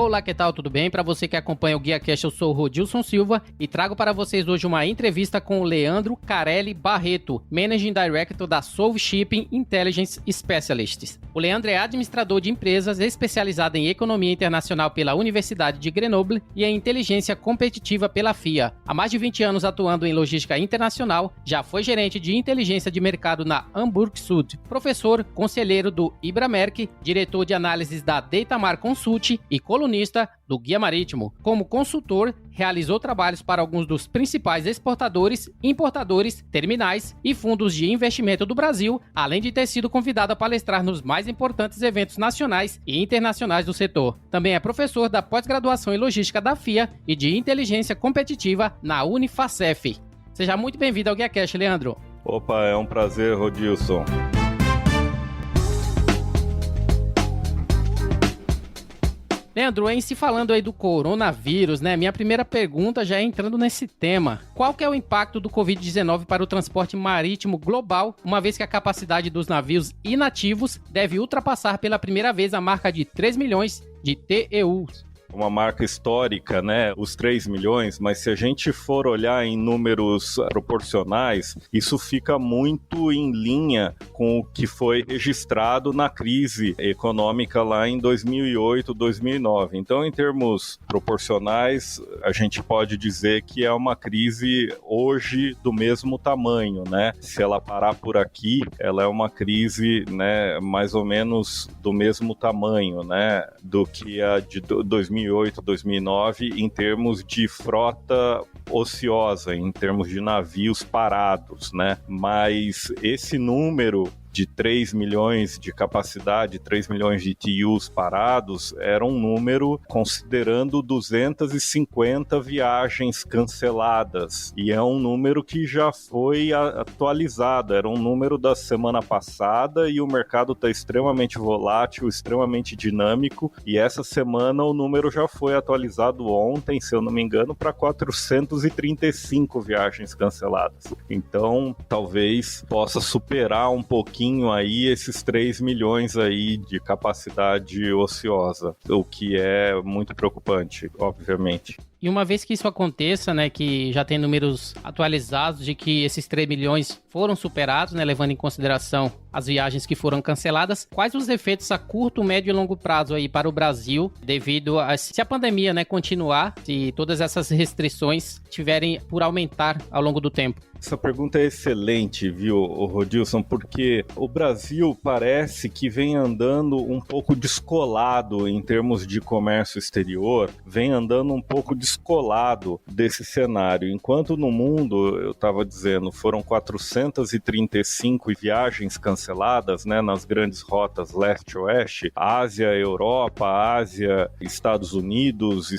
Olá, que tal? Tudo bem? Para você que acompanha o GuiaCast, eu sou o Rodilson Silva e trago para vocês hoje uma entrevista com o Leandro Carelli Barreto, Managing Director da Solve Shipping Intelligence Specialists. O Leandro é administrador de empresas especializado em economia internacional pela Universidade de Grenoble e em inteligência competitiva pela FIA. Há mais de 20 anos atuando em logística internacional, já foi gerente de inteligência de mercado na Hamburg Süd, professor, conselheiro do Ibramerc, diretor de análises da Datamar Consult e colunista do Guia Marítimo. Como consultor, realizou trabalhos para alguns dos principais exportadores, importadores, terminais e fundos de investimento do Brasil, além de ter sido convidado a palestrar nos mais importantes eventos nacionais e internacionais do setor. Também é professor da pós-graduação em logística da FIA e de inteligência competitiva na Unifacef. Seja muito bem-vindo ao GuiaCast, Leandro. Opa, é um prazer, Rodilson. Leandro, em se falando aí do coronavírus, né? Minha primeira pergunta já é entrando nesse tema. Qual que é o impacto do Covid-19 para o transporte marítimo global, uma vez que a capacidade dos navios inativos deve ultrapassar pela primeira vez a marca de 3 milhões de TEUs? Uma marca histórica, né? Os 3 milhões, mas se a gente for olhar em números proporcionais, isso fica muito em linha com o que foi registrado na crise econômica lá em 2008, 2009. Então, em termos proporcionais, a gente pode dizer que é uma crise hoje do mesmo tamanho, né? Se ela parar por aqui, ela é uma crise, né, mais ou menos do mesmo tamanho, né, do que a de 2008, 2009, em termos de frota ociosa, em termos de navios parados, né? Mas esse número de 3 milhões de capacidade, 3 milhões de TEUs parados, era um número considerando 250 viagens canceladas. E é um número que já foi atualizado, era um número da semana passada e o mercado está extremamente volátil, extremamente dinâmico, e essa semana o número já foi atualizado ontem, se eu não me engano, para 435 viagens canceladas. Então, talvez possa superar um pouquinho aí esses 3 milhões aí de capacidade ociosa, o que é muito preocupante, obviamente. E uma vez que isso aconteça, né, que já tem números atualizados de que esses 3 milhões foram superados, né, levando em consideração as viagens que foram canceladas, quais os efeitos a curto, médio e longo prazo aí para o Brasil, devido a se a pandemia, né, continuar, se todas essas restrições tiverem por aumentar ao longo do tempo? Essa pergunta é excelente, viu, Rodilson, porque o Brasil parece que vem andando um pouco descolado em termos de comércio exterior, vem andando um pouco descolado desse cenário. Enquanto no mundo, eu estava dizendo, foram 435 viagens canceladas, né, nas grandes rotas leste-oeste, Ásia, Europa, Ásia, Estados Unidos,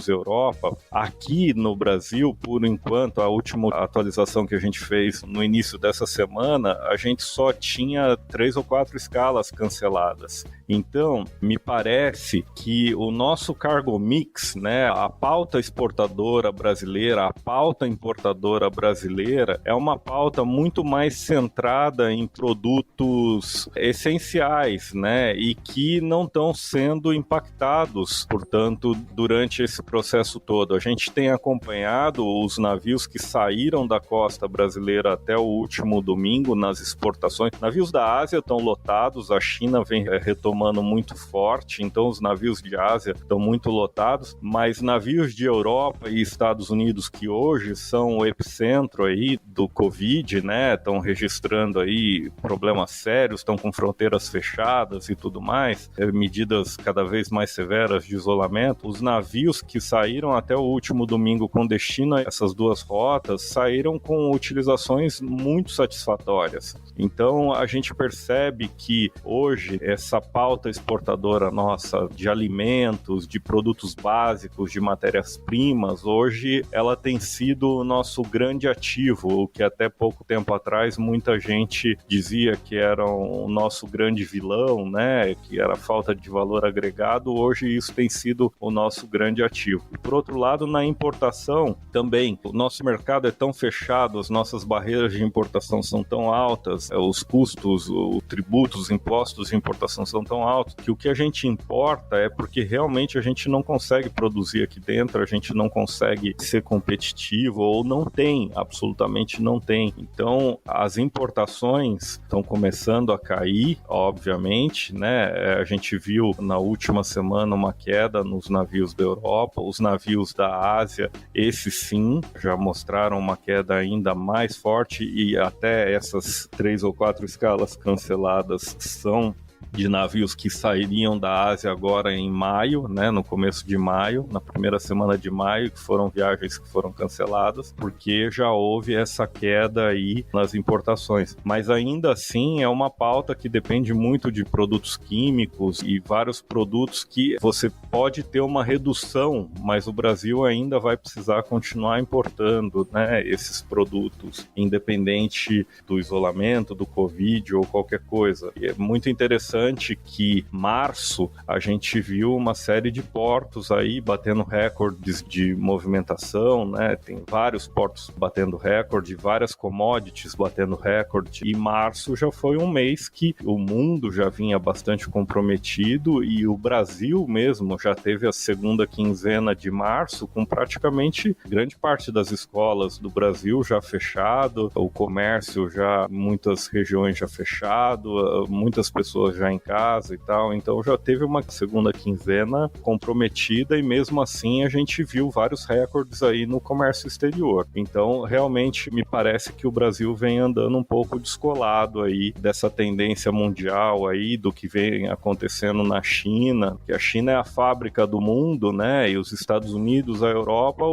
Europa. Aqui no Brasil, por enquanto, a última atualização que a gente fez no início dessa semana, a gente só tinha 3 ou 4 escalas canceladas. Então, me parece que o nosso cargo mix, né, a pauta exportadora brasileira, a pauta importadora brasileira, é uma pauta muito mais centrada em produtos essenciais, né, e que não estão sendo impactados, portanto, durante esse processo todo. A gente tem acompanhado os navios que saíram da costa brasileira até o último domingo nas exportações. Navios da Ásia estão lotados, a China vem retomando muito forte, então os navios de Ásia estão muito lotados, mas navios de Europa e Estados Unidos, que hoje são o epicentro aí do Covid, né, estão registrando aí problemas sérios, estão com fronteiras fechadas e tudo mais, medidas cada vez mais severas de isolamento. Os navios que saíram até o último domingo com destino a essas duas rotas saíram com utilizações muito satisfatórias. Então a gente percebe que hoje essa pauta exportadora nossa de alimentos, de produtos básicos, de matérias-primas, hoje ela tem sido o nosso grande ativo, o que até pouco tempo atrás muita gente dizia que era o nosso grande vilão, né, que era a falta de valor agregado. Hoje isso tem sido o nosso grande ativo. Por outro lado, na importação também, o nosso mercado é tão fechado, as nossas barreiras de importação são tão altas, os custos, o tributo, os impostos de importação são tão altos, que o que a gente importa é porque realmente a gente não consegue produzir aqui dentro, a gente não consegue ser competitivo, ou não tem, absolutamente não tem. Então, as importações estão começando a cair, obviamente, né? A gente viu na última semana uma queda nos navios da Europa, os navios da Ásia, esses sim, já mostraram uma queda ainda mais forte, e até essas 3 ou 4 escalas canceladas são de navios que sairiam da Ásia agora em maio, né, no começo de maio, na primeira semana de maio, que foram viagens que foram canceladas, porque já houve essa queda aí nas importações. Mas ainda assim é uma pauta que depende muito de produtos químicos e vários produtos que você pode ter uma redução, mas o Brasil ainda vai precisar continuar importando, né, esses produtos, independente do isolamento, do Covid ou qualquer coisa. E é muito interessante que março a gente viu uma série de portos aí batendo recordes de movimentação, né? Tem vários portos batendo recorde, várias commodities batendo recorde, e março já foi um mês que o mundo já vinha bastante comprometido, e o Brasil mesmo já teve a segunda quinzena de março com praticamente grande parte das escolas do Brasil já fechado, o comércio já, muitas regiões já fechado, muitas pessoas já em casa e tal, então já teve uma segunda quinzena comprometida, e mesmo assim a gente viu vários recordes aí no comércio exterior. Então realmente me parece que o Brasil vem andando um pouco descolado aí dessa tendência mundial aí, do que vem acontecendo na China, que a China é a fábrica do mundo, né, e os Estados Unidos, a Europa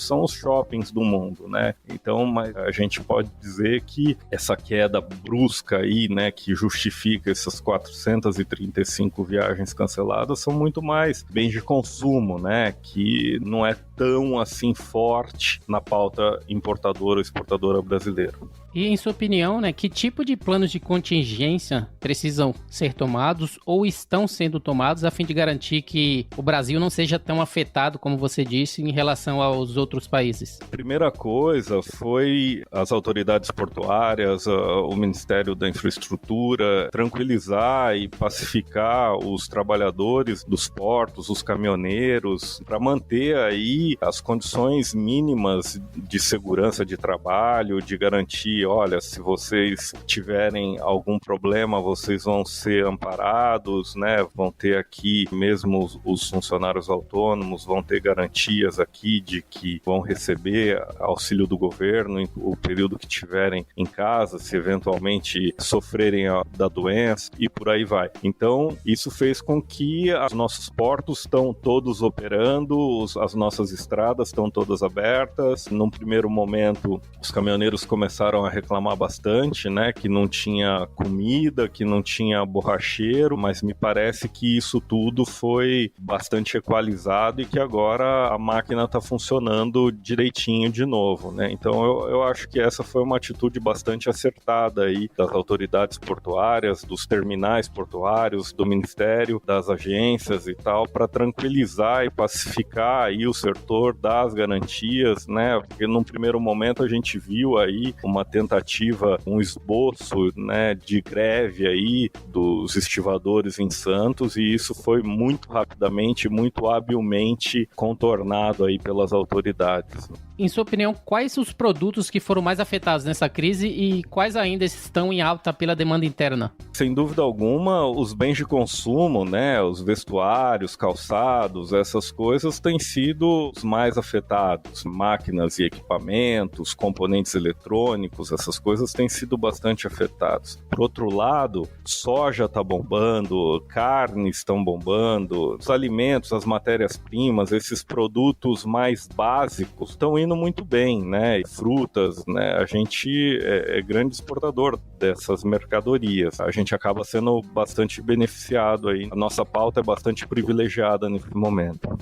são os shoppings do mundo, né. Então mas a gente pode dizer que essa queda brusca aí, né, que justifica essas 435 viagens canceladas, são muito mais bens de consumo, né, que não é tão assim forte na pauta importadora ou exportadora brasileira. E em sua opinião, né, que tipo de planos de contingência precisam ser tomados ou estão sendo tomados a fim de garantir que o Brasil não seja tão afetado, como você disse, em relação aos outros países? Primeira coisa foi as autoridades portuárias, o Ministério da Infraestrutura, tranquilizar e pacificar os trabalhadores dos portos, os caminhoneiros, para manter aí as condições mínimas de segurança de trabalho, de garantir, olha, se vocês tiverem algum problema, vocês vão ser amparados, né? Vão ter aqui, mesmo os funcionários autônomos, vão ter garantias aqui de que vão receber auxílio do governo o período que tiverem em casa, se eventualmente sofrerem da doença, e por aí vai. Então, isso fez com que os nossos portos estão todos operando, as nossas estradas estão todas abertas. Num primeiro momento, os caminhoneiros começaram a reclamar bastante, né, que não tinha comida, que não tinha borracheiro, mas me parece que isso tudo foi bastante equalizado e que agora a máquina está funcionando direitinho de novo, né? Então eu acho que essa foi uma atitude bastante acertada aí das autoridades portuárias, dos terminais portuários, do Ministério, das agências e tal, para tranquilizar e pacificar aí o setor, dar as garantias, né? Porque num primeiro momento a gente viu aí uma tentativa, um esboço, né, de greve aí dos estivadores em Santos, e isso foi muito rapidamente, muito habilmente contornado aí pelas autoridades. Em sua opinião, quais os produtos que foram mais afetados nessa crise e quais ainda estão em alta pela demanda interna? Sem dúvida alguma, os bens de consumo, né, os vestuários, calçados, essas coisas têm sido os mais afetados. Máquinas e equipamentos, componentes eletrônicos, essas coisas têm sido bastante afetadas. Por outro lado, soja está bombando, carnes estão bombando, os alimentos, as matérias-primas, esses produtos mais básicos estão indo muito bem, né? Frutas, né? A gente é grande exportador dessas mercadorias. A gente acaba sendo bastante beneficiado aí. A nossa pauta é bastante privilegiada nesse momento.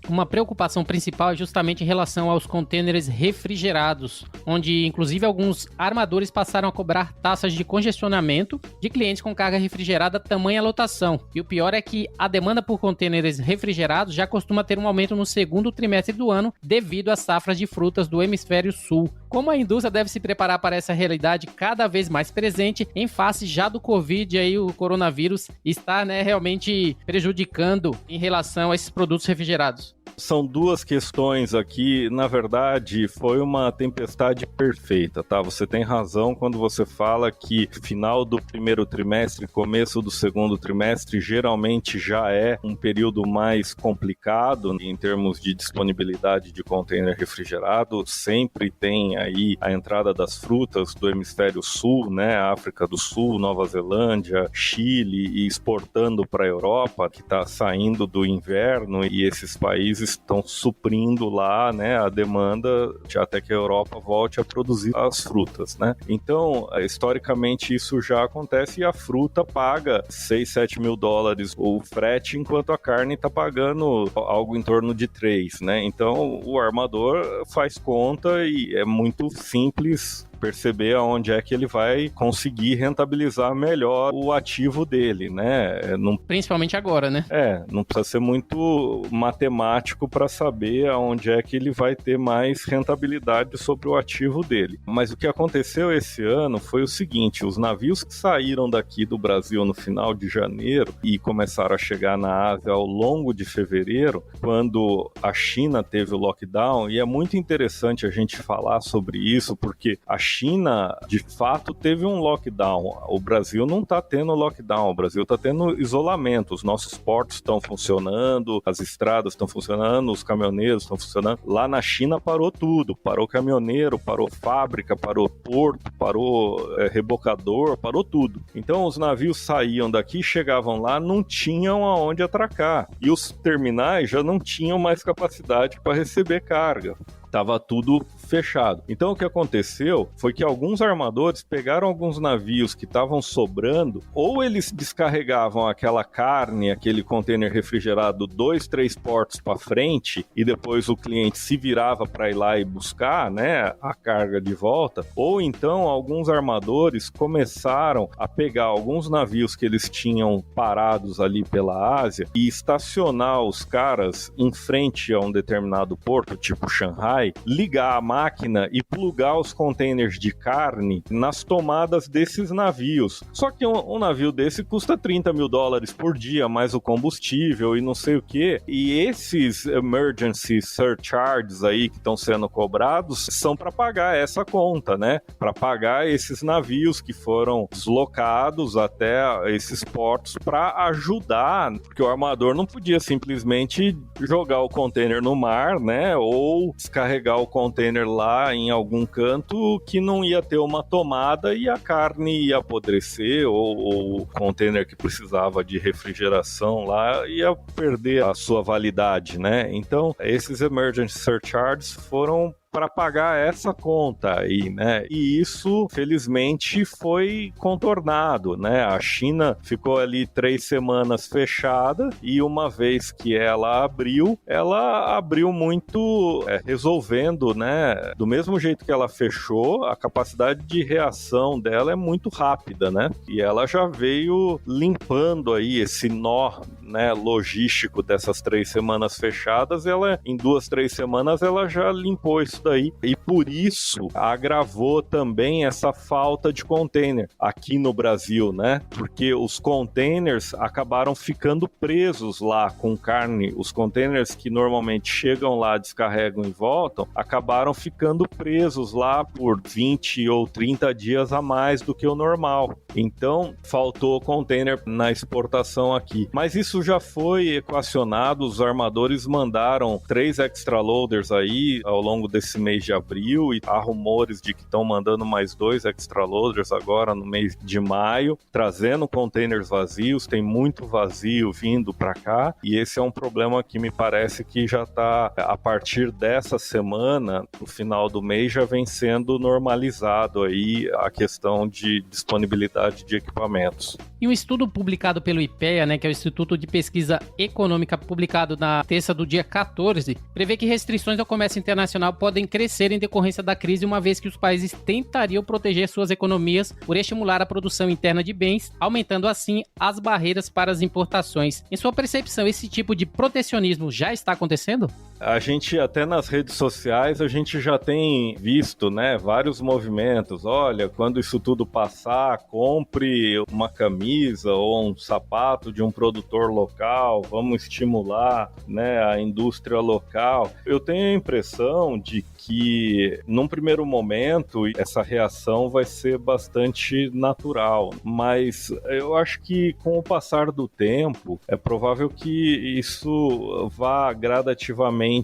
uma preocupação principal é justamente em relação aos contêineres refrigerados, onde inclusive alguns armadores passaram a cobrar taxas de congestionamento de clientes com carga refrigerada tamanha lotação. E o pior é que a demanda por contêineres refrigerados já costuma ter um aumento no segundo trimestre do ano devido às safras de frutas do hemisfério sul. Como a indústria deve se preparar para essa realidade cada vez mais presente em face já do Covid, aí o coronavírus está, realmente prejudicando em relação a esses produtos refrigerados? São duas questões aqui. Na verdade, foi uma tempestade perfeita, tá? Você tem razão quando você fala que final do primeiro trimestre, começo do segundo trimestre, geralmente já é um período mais complicado em termos de disponibilidade de container refrigerado. Sempre tem aí a entrada das frutas do hemisfério sul, né? África do Sul, Nova Zelândia, Chile, e exportando para a Europa, que está saindo do inverno, e esses países estão suprindo lá, né, a demanda até que a Europa volte a produzir as frutas, né? Então, historicamente isso já acontece e a fruta paga 6, 7 mil dólares o frete, enquanto a carne está pagando algo em torno de 3, né? Então, o armador faz conta e é muito simples perceber aonde é que ele vai conseguir rentabilizar melhor o ativo dele, né? Principalmente agora, né? Não precisa ser muito matemático para saber aonde é que ele vai ter mais rentabilidade sobre o ativo dele. Mas o que aconteceu esse ano foi o seguinte: os navios que saíram daqui do Brasil no final de janeiro e começaram a chegar na Ásia ao longo de fevereiro, quando a China teve o lockdown, e é muito interessante a gente falar sobre isso, porque a China, de fato, teve um lockdown. O Brasil não está tendo lockdown, o Brasil está tendo isolamento. Os nossos portos estão funcionando, as estradas estão funcionando, os caminhoneiros estão funcionando. Lá na China parou tudo. Parou caminhoneiro, parou fábrica, parou porto, parou rebocador, parou tudo. Então os navios saíam daqui, chegavam lá, não tinham aonde atracar. E os terminais já não tinham mais capacidade para receber carga. Estava tudo fechado. Então o que aconteceu foi que alguns armadores pegaram alguns navios que estavam sobrando, ou eles descarregavam aquela carne, aquele container refrigerado 2, 3 portos para frente, e depois o cliente se virava para ir lá e buscar, né, a carga de volta, ou então alguns armadores começaram a pegar alguns navios que eles tinham parados ali pela Ásia e estacionar os caras em frente a um determinado porto, tipo Shanghai, ligar a máquina e plugar os containers de carne nas tomadas desses navios. Só que um navio desse custa 30 mil dólares por dia, mais o combustível e não sei o que. E esses emergency surcharges aí que estão sendo cobrados são para pagar essa conta, né? Para pagar esses navios que foram deslocados até esses portos para ajudar, porque o armador não podia simplesmente jogar o container no mar, né? Ou descarregar o container lá em algum canto que não ia ter uma tomada e a carne ia apodrecer, ou o container que precisava de refrigeração lá ia perder a sua validade, né? Então, esses emergency surcharges foram para pagar essa conta aí, né? E isso, felizmente, foi contornado, né? A China ficou ali 3 semanas fechada e uma vez que ela abriu muito resolvendo, né? Do mesmo jeito que ela fechou, a capacidade de reação dela é muito rápida, né? E ela já veio limpando aí esse nó, né, logístico dessas 3 semanas fechadas. Ela, em 2, 3 semanas, ela já limpou isso daí, e por isso agravou também essa falta de container aqui no Brasil, né? Porque os containers acabaram ficando presos lá com carne. Os containers que normalmente chegam lá, descarregam e voltam, acabaram ficando presos lá por 20 ou 30 dias a mais do que o normal. Então, faltou container na exportação aqui. Mas isso já foi equacionado, os armadores mandaram 3 extra loaders aí ao longo desses nesse mês de abril e há rumores de que estão mandando mais 2 extra loaders agora no mês de maio, trazendo containers vazios, tem muito vazio vindo para cá e esse é um problema que me parece que já está, a partir dessa semana, no final do mês, já vem sendo normalizado aí a questão de disponibilidade de equipamentos. E um estudo publicado pelo IPEA, né, que é o Instituto de Pesquisa Econômica, publicado na terça do dia 14, prevê que restrições ao comércio internacional podem crescer em decorrência da crise, uma vez que os países tentariam proteger suas economias por estimular a produção interna de bens, aumentando assim as barreiras para as importações. Em sua percepção, esse tipo de protecionismo já está acontecendo? A gente, até nas redes sociais, a gente já tem visto, né, vários movimentos. Olha, quando isso tudo passar, compre uma camisa ou um sapato de um produtor local, vamos estimular, né, a indústria local. Eu tenho a impressão de que, num primeiro momento, essa reação vai ser bastante natural, mas eu acho que com o passar do tempo, é provável que isso vá gradativamente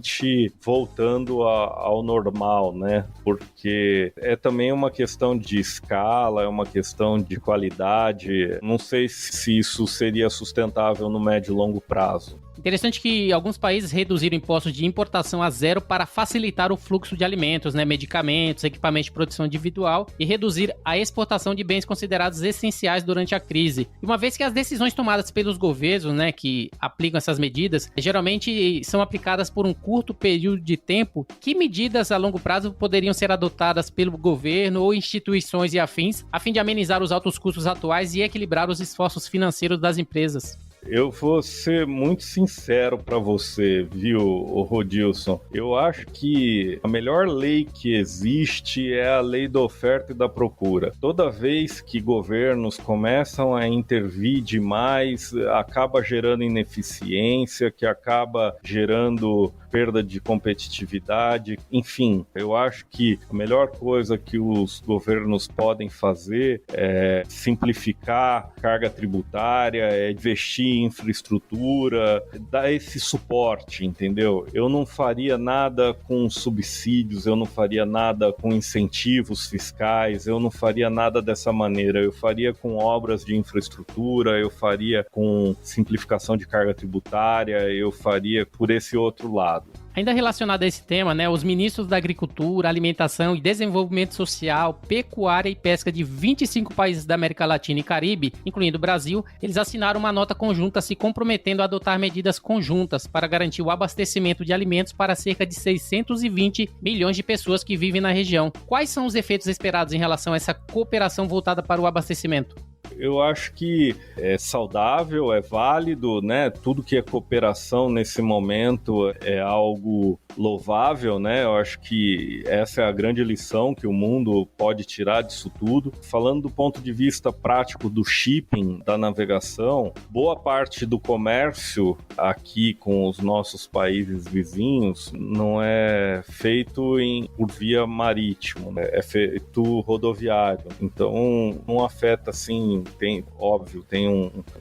voltando ao normal, né? Porque é também uma questão de escala, é uma questão de qualidade. Não sei se isso seria sustentável no médio e longo prazo. Interessante que alguns países reduziram impostos de importação a zero para facilitar o fluxo de alimentos, né, medicamentos, equipamentos de produção individual e reduzir a exportação de bens considerados essenciais durante a crise. E uma vez que as decisões tomadas pelos governos, né, que aplicam essas medidas, geralmente são aplicadas por um curto período de tempo, que medidas a longo prazo poderiam ser adotadas pelo governo ou instituições e afins, a fim de amenizar os altos custos atuais e equilibrar os esforços financeiros das empresas? Eu vou ser muito sincero para você, viu, Rodilson? Eu acho que a melhor lei que existe é a lei da oferta e da procura. Toda vez que governos começam a intervir demais, acaba gerando ineficiência, que acaba gerando perda de competitividade. Enfim, eu acho que a melhor coisa que os governos podem fazer é simplificar a carga tributária, é investir em infraestrutura, dar esse suporte, entendeu? Eu não faria nada com subsídios, eu não faria nada com incentivos fiscais, eu não faria nada dessa maneira. Eu faria com obras de infraestrutura, eu faria com simplificação de carga tributária, eu faria por esse outro lado. Ainda relacionado a esse tema, né, os ministros da Agricultura, Alimentação e Desenvolvimento Social, Pecuária e Pesca de 25 países da América Latina e Caribe, incluindo o Brasil, eles assinaram uma nota conjunta se comprometendo a adotar medidas conjuntas para garantir o abastecimento de alimentos para cerca de 620 milhões de pessoas que vivem na região. Quais são os efeitos esperados em relação a essa cooperação voltada para o abastecimento? Eu acho que é saudável, é válido, né? Tudo que é cooperação nesse momento é algo louvável, né? Eu acho que essa é a grande lição que o mundo pode tirar disso tudo. Falando do ponto de vista prático do shipping, da navegação, boa parte do comércio aqui com os nossos países vizinhos não é feito por via marítimo, né? É feito rodoviário. Então, não afeta, assim, tem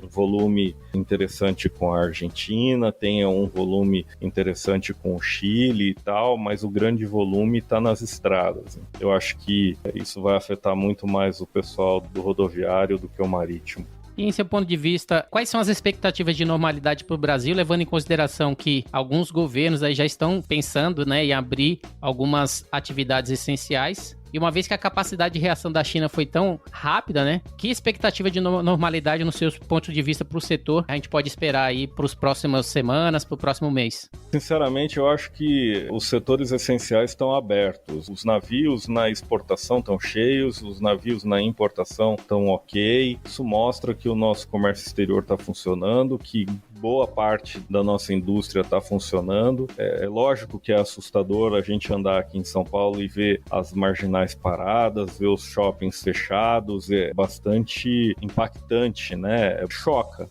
um volume interessante com a Argentina, tem um volume interessante com o Chile e tal, mas o grande volume está nas estradas. Eu acho que isso vai afetar muito mais o pessoal do rodoviário do que o marítimo. E em seu ponto de vista, quais são as expectativas de normalidade para o Brasil, levando em consideração que alguns governos aí já estão pensando, né, em abrir algumas atividades essenciais? E uma vez que a capacidade de reação da China foi tão rápida, né? Que expectativa de normalidade, no seu ponto de vista, para o setor, a gente pode esperar aí para as próximas semanas, para o próximo mês? Sinceramente, eu acho que os setores essenciais estão abertos. Os navios na exportação estão cheios, os navios na importação estão ok. Isso mostra que o nosso comércio exterior está funcionando, que boa parte da nossa indústria está funcionando. É lógico que é assustador a gente andar aqui em São Paulo e ver as marginais paradas, ver os shoppings fechados, é bastante impactante, né?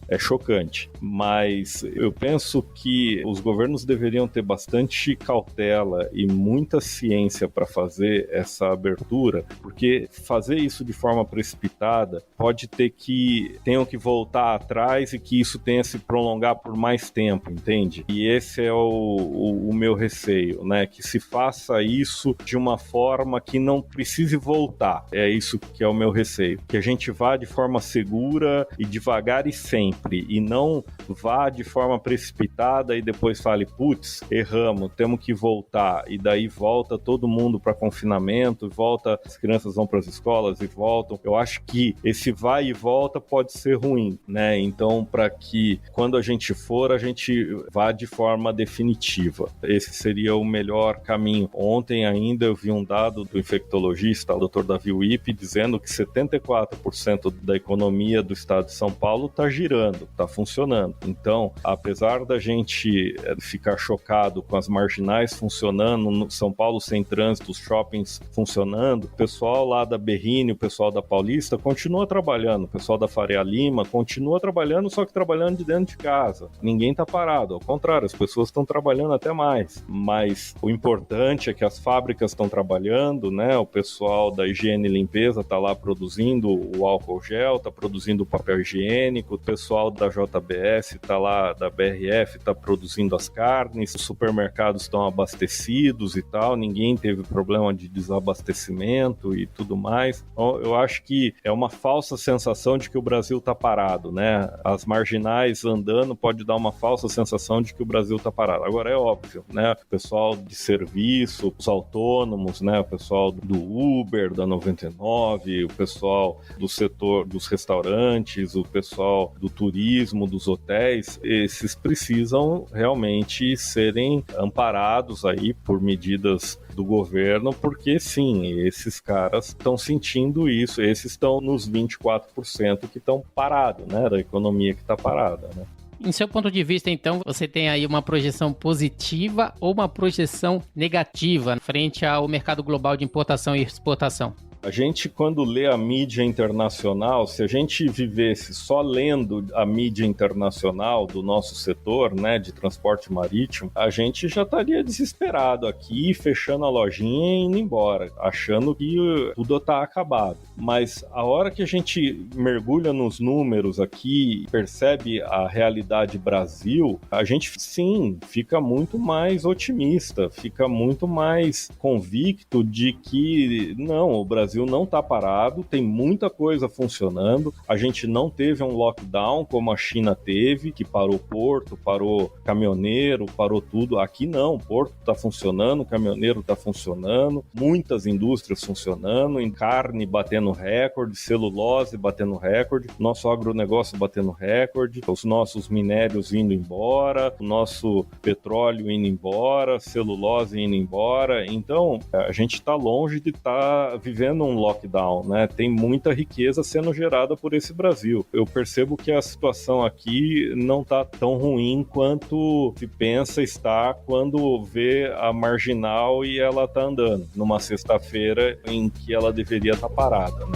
É chocante. Mas eu penso que os governos deveriam ter bastante cautela e muita ciência para fazer essa abertura, porque fazer isso de forma precipitada pode ter que tenham que voltar atrás e que isso tenha se prolongado prolongar por mais tempo, entende? E esse é o meu receio, né? Que se faça isso de uma forma que não precise voltar. É isso que é o meu receio. Que a gente vá de forma segura e devagar e sempre, e não vá de forma precipitada e depois fale, putz, erramos, temos que voltar, e daí volta todo mundo para confinamento, volta, as crianças vão para as escolas e voltam. Eu acho que esse vai e volta pode ser ruim, né? Então, para que quando a gente for, a gente vá de forma definitiva. Esse seria o melhor caminho. Ontem ainda eu vi um dado do infectologista, o Dr. Davi Wippe, dizendo que 74% da economia do estado de São Paulo está girando, está funcionando. Então, apesar da gente ficar chocado com as marginais funcionando, no São Paulo sem trânsito, os shoppings funcionando, o pessoal lá da Berrini, o pessoal da Paulista continua trabalhando, o pessoal da Faria Lima continua trabalhando, só que trabalhando de dentro de casa. Ninguém está parado, ao contrário, as pessoas estão trabalhando até mais. Mas o importante é que as fábricas estão trabalhando, né? O pessoal da higiene e limpeza está lá produzindo o álcool gel, está produzindo o papel higiênico, o pessoal da JBS está lá, da BRF, está produzindo as carnes, os supermercados estão abastecidos e tal, ninguém teve problema de desabastecimento e tudo mais. Então, eu acho que é uma falsa sensação de que o Brasil está parado, né? As marginais andando pode dar uma falsa sensação de que o Brasil está parado. Agora é óbvio, né? O pessoal de serviço, os autônomos, né? O pessoal do Uber, da 99, o pessoal do setor dos restaurantes, o pessoal do turismo, dos hotéis, esses precisam realmente serem amparados aí por medidas do governo, porque sim, esses caras estão sentindo isso, esses estão nos 24% que estão parados, né, da economia que está parada, né. Em seu ponto de vista, então, você tem aí uma projeção positiva ou uma projeção negativa frente ao mercado global de importação e exportação? A gente, quando lê a mídia internacional, se a gente vivesse só lendo a mídia internacional do nosso setor, né, de transporte marítimo, a gente já estaria desesperado aqui, fechando a lojinha e indo embora, achando que tudo está acabado. Mas a hora que a gente mergulha nos números aqui, percebe a realidade Brasil, a gente, sim, fica muito mais otimista, fica muito mais convicto de que, não, o Brasil não está parado, tem muita coisa funcionando, a gente não teve um lockdown como a China teve, que parou porto, parou caminhoneiro, parou tudo. Aqui não, o porto está funcionando, o caminhoneiro está funcionando, muitas indústrias funcionando, em carne batendo recorde, celulose batendo recorde, nosso agronegócio batendo recorde, os nossos minérios indo embora, o nosso petróleo indo embora, celulose indo embora. Então, a gente está longe de estar vivendo um lockdown, né? Tem muita riqueza sendo gerada por esse Brasil. Eu percebo que a situação aqui não está tão ruim quanto se pensa estar quando vê a marginal e ela está andando numa sexta-feira em que ela deveria estar parada, né?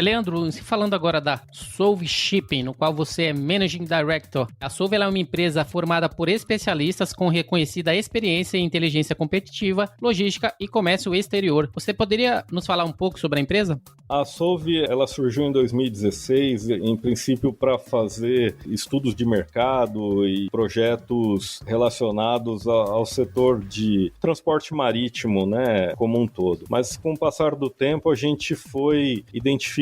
Leandro, falando agora da Solve Shipping, no qual você é Managing Director. A Solve é uma empresa formada por especialistas com reconhecida experiência em inteligência competitiva, logística e comércio exterior. Você poderia nos falar um pouco sobre a empresa? A Solve, ela surgiu em 2016, em princípio para fazer estudos de mercado e projetos relacionados ao setor de transporte marítimo, né, como um todo. Mas com o passar do tempo, a gente foi identificando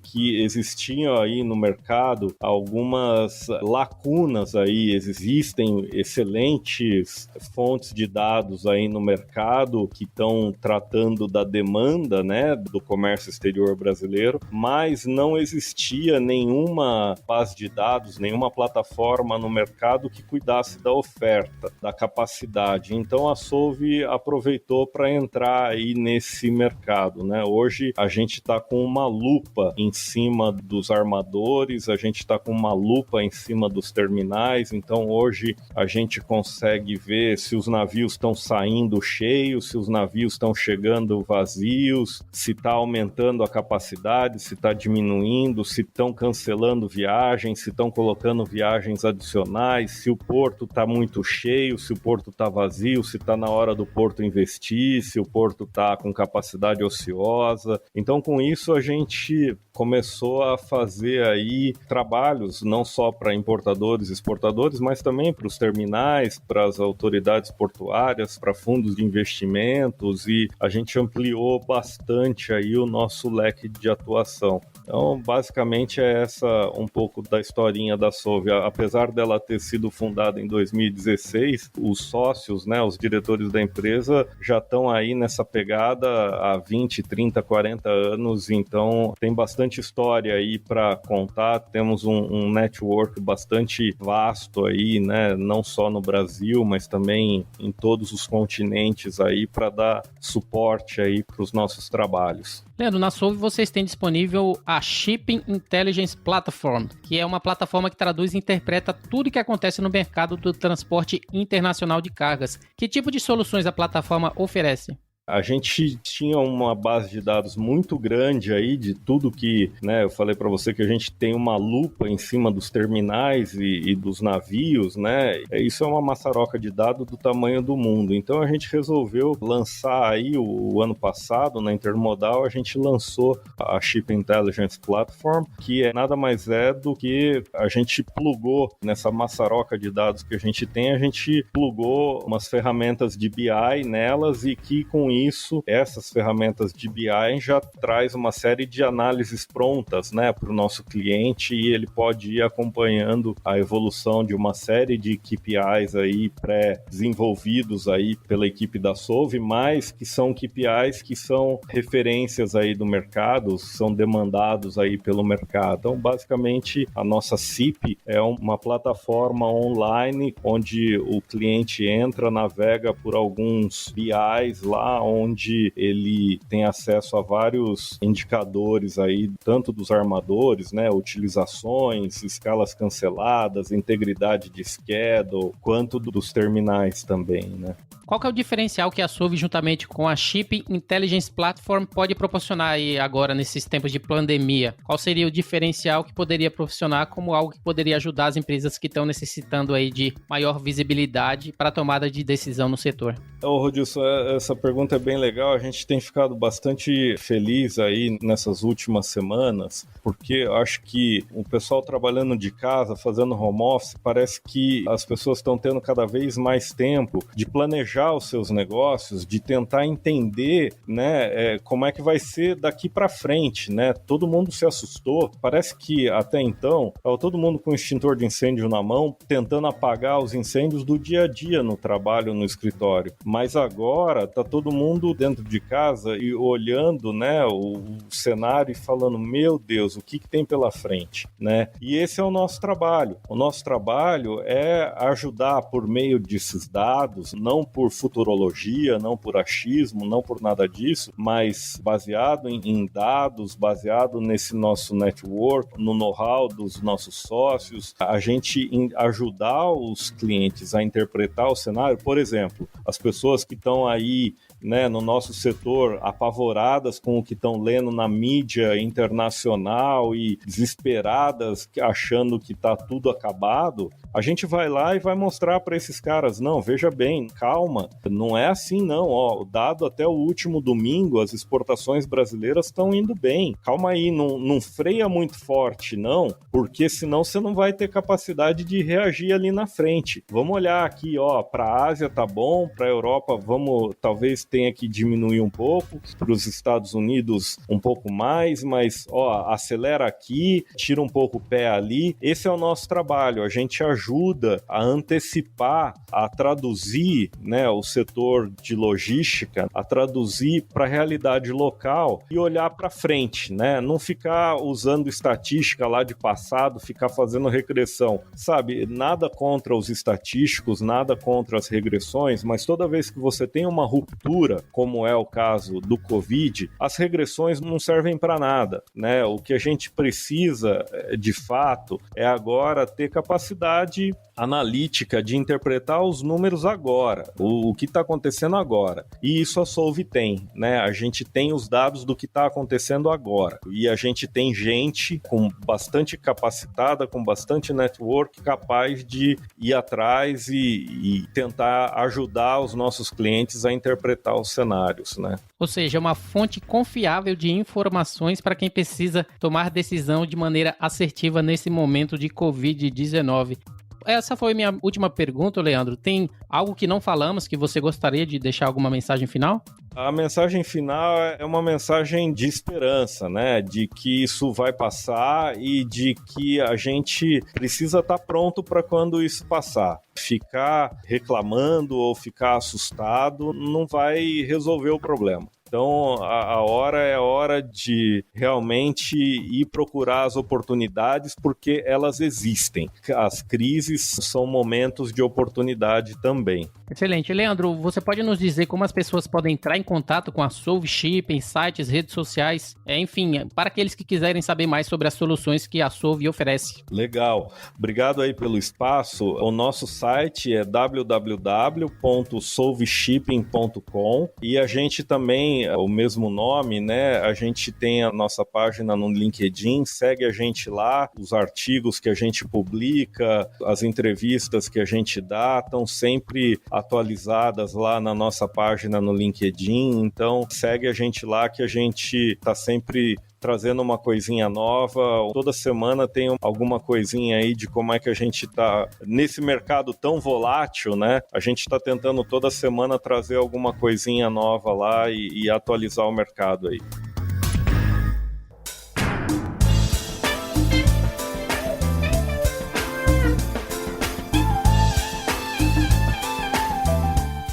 que existiam aí no mercado algumas lacunas aí, existem excelentes fontes de dados aí no mercado que estão tratando da demanda, né, do comércio exterior brasileiro, mas não existia nenhuma base de dados, nenhuma plataforma no mercado que cuidasse da oferta, da capacidade. Então a Solve aproveitou para entrar aí nesse mercado, né? Hoje a gente está com uma lupa em cima dos armadores, a gente está com uma lupa em cima dos terminais, então hoje a gente consegue ver se os navios estão saindo cheios, se os navios estão chegando vazios, se está aumentando a capacidade, se está diminuindo, se estão cancelando viagens, se estão colocando viagens adicionais, se o porto está muito cheio, se o porto está vazio, se está na hora do porto investir, se o porto está com capacidade ociosa. Então, com isso, a gente começou a fazer aí trabalhos não só para importadores e exportadores, mas também para os terminais, para as autoridades portuárias, para fundos de investimentos, e a gente ampliou bastante aí o nosso leque de atuação. Então, basicamente é essa um pouco da historinha da Solvay. Apesar dela ter sido fundada em 2016, os sócios, né, os diretores da empresa já estão aí nessa pegada há 20, 30, 40 anos, então tem bastante história aí para contar. Temos um network bastante vasto aí, né, não só no Brasil, mas também em todos os continentes aí para dar suporte aí para os nossos trabalhos. Leandro, na Solvay vocês têm disponível a Shipping Intelligence Platform, que é uma plataforma que traduz e interpreta tudo que acontece no mercado do transporte internacional de cargas. Que tipo de soluções a plataforma oferece? A gente tinha uma base de dados muito grande aí de tudo que, né, eu falei para você que a gente tem uma lupa em cima dos terminais e dos navios, né? Isso é uma maçaroca de dados do tamanho do mundo. Então a gente resolveu lançar aí o ano passado, na Intermodal, a gente lançou a Ship Intelligence Platform, que é nada mais é do que a gente plugou nessa maçaroca de dados que a gente plugou umas ferramentas de BI nelas e que com isso, essas ferramentas de BI já traz uma série de análises prontas, né, para o nosso cliente, e ele pode ir acompanhando a evolução de uma série de KPIs aí pré-desenvolvidos aí pela equipe da Solvay, mas que são KPIs que são referências aí do mercado, são demandados aí pelo mercado. Então, basicamente, a nossa CIP é uma plataforma online onde o cliente entra, navega por alguns BIs lá, onde ele tem acesso a vários indicadores aí, tanto dos armadores, né, utilizações, escalas canceladas, integridade de schedule, quanto dos terminais também, né. Qual que é o diferencial que a Solvay, juntamente com a Shipping Intelligence Platform, pode proporcionar aí agora nesses tempos de pandemia? Qual seria o diferencial que poderia proporcionar como algo que poderia ajudar as empresas que estão necessitando aí de maior visibilidade para a tomada de decisão no setor? Rodilson, essa pergunta é bem legal. A gente tem ficado bastante feliz aí nessas últimas semanas, porque eu acho que o pessoal trabalhando de casa, fazendo home office, parece que as pessoas estão tendo cada vez mais tempo de planejar os seus negócios, de tentar entender, né, como é que vai ser daqui para frente, né? Todo mundo se assustou. Parece que até então estava todo mundo com extintor de incêndio na mão, tentando apagar os incêndios do dia a dia no trabalho, no escritório. Mas agora tá todo mundo dentro de casa e olhando, né, o cenário e falando, meu Deus, o que tem pela frente, né? E esse é o nosso trabalho. O nosso trabalho é ajudar por meio desses dados, não por futurologia, não por achismo, não por nada disso, mas baseado em dados, baseado nesse nosso network, no know-how dos nossos sócios, a gente ajudar os clientes a interpretar o cenário. Por exemplo, as pessoas que estão aí, né, no nosso setor, apavoradas com o que estão lendo na mídia internacional e desesperadas, achando que está tudo acabado, a gente vai lá e vai mostrar para esses caras, não, veja bem, calma, não é assim não, ó, o dado até o último domingo, as exportações brasileiras estão indo bem, calma aí, não freia muito forte não, porque senão você não vai ter capacidade de reagir ali na frente. Vamos olhar aqui, ó, para a Ásia tá bom, para a Europa vamos, talvez tenha que diminuir um pouco, para os Estados Unidos um pouco mais, mas ó, acelera aqui, tira um pouco o pé ali. Esse é o nosso trabalho, a gente ajuda a antecipar, a traduzir, né, o setor de logística, a traduzir para a realidade local e olhar para frente, né? Não ficar usando estatística lá de passado, ficar fazendo regressão, sabe? Nada contra os estatísticos, nada contra as regressões, mas toda vez que você tem uma ruptura dura, como é o caso do Covid, as regressões não servem para nada, né? O que a gente precisa, de fato, é agora ter capacidade analítica de interpretar os números agora, o que está acontecendo agora. E isso a Solve tem, né? A gente tem os dados do que está acontecendo agora. E a gente tem gente com bastante capacitada, com bastante network, capaz de ir atrás e tentar ajudar os nossos clientes a interpretar os cenários, né? Ou seja, uma fonte confiável de informações para quem precisa tomar decisão de maneira assertiva nesse momento de Covid-19. Essa foi minha última pergunta, Leandro. Tem algo que não falamos que você gostaria de deixar alguma mensagem final? A mensagem final é uma mensagem de esperança, né? De que isso vai passar e de que a gente precisa estar pronto para quando isso passar. Ficar reclamando ou ficar assustado não vai resolver o problema. Então, a hora é a hora de realmente ir procurar as oportunidades, porque elas existem. As crises são momentos de oportunidade também. Excelente. Leandro, você pode nos dizer como as pessoas podem entrar em contato com a Solve Shipping, sites, redes sociais, enfim, para aqueles que quiserem saber mais sobre as soluções que a Solve oferece? Legal. Obrigado aí pelo espaço. O nosso site é www.solveshipping.com e a gente também, o mesmo nome, né? A gente tem a nossa página no LinkedIn, segue a gente lá, os artigos que a gente publica, as entrevistas que a gente dá, estão sempre atualizadas lá na nossa página no LinkedIn, então segue a gente lá que a gente está sempre trazendo uma coisinha nova. Toda semana tem alguma coisinha aí de como é que a gente está nesse mercado tão volátil, né? A gente está tentando toda semana trazer alguma coisinha nova lá e atualizar o mercado aí.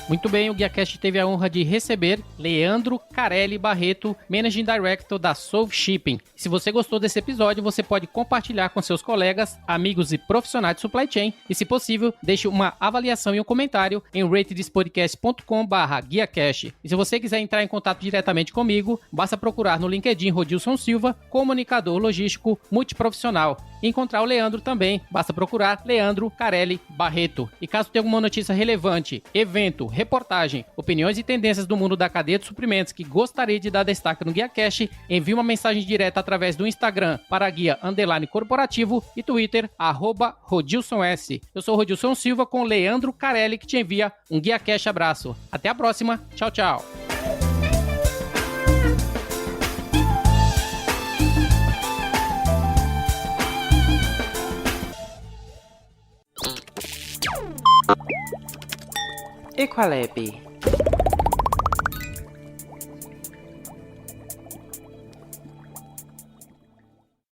Muito bem, o GuiaCast teve a honra de receber Leandro Carelli Barreto, Managing Director da Solve Shipping. Se você gostou desse episódio, você pode compartilhar com seus colegas, amigos e profissionais de supply chain e, se possível, deixe uma avaliação e um comentário em ratedspodcast.com/GuiaCast. E se você quiser entrar em contato diretamente comigo, basta procurar no LinkedIn Rodilson Silva, comunicador logístico multiprofissional. E encontrar o Leandro também, basta procurar Leandro Carelli Barreto. E caso tenha alguma notícia relevante, evento, reportagem, opiniões e tendências do mundo da cadeia de suprimentos que gostaria de dar destaque no GuiaCast, envie uma mensagem direta através do Instagram para guia_corporativo e Twitter @RodilsonS. Eu sou o Rodilson Silva com Leandro Carelli que te envia um GuiaCast abraço. Até a próxima. Tchau, tchau. E qual é, B?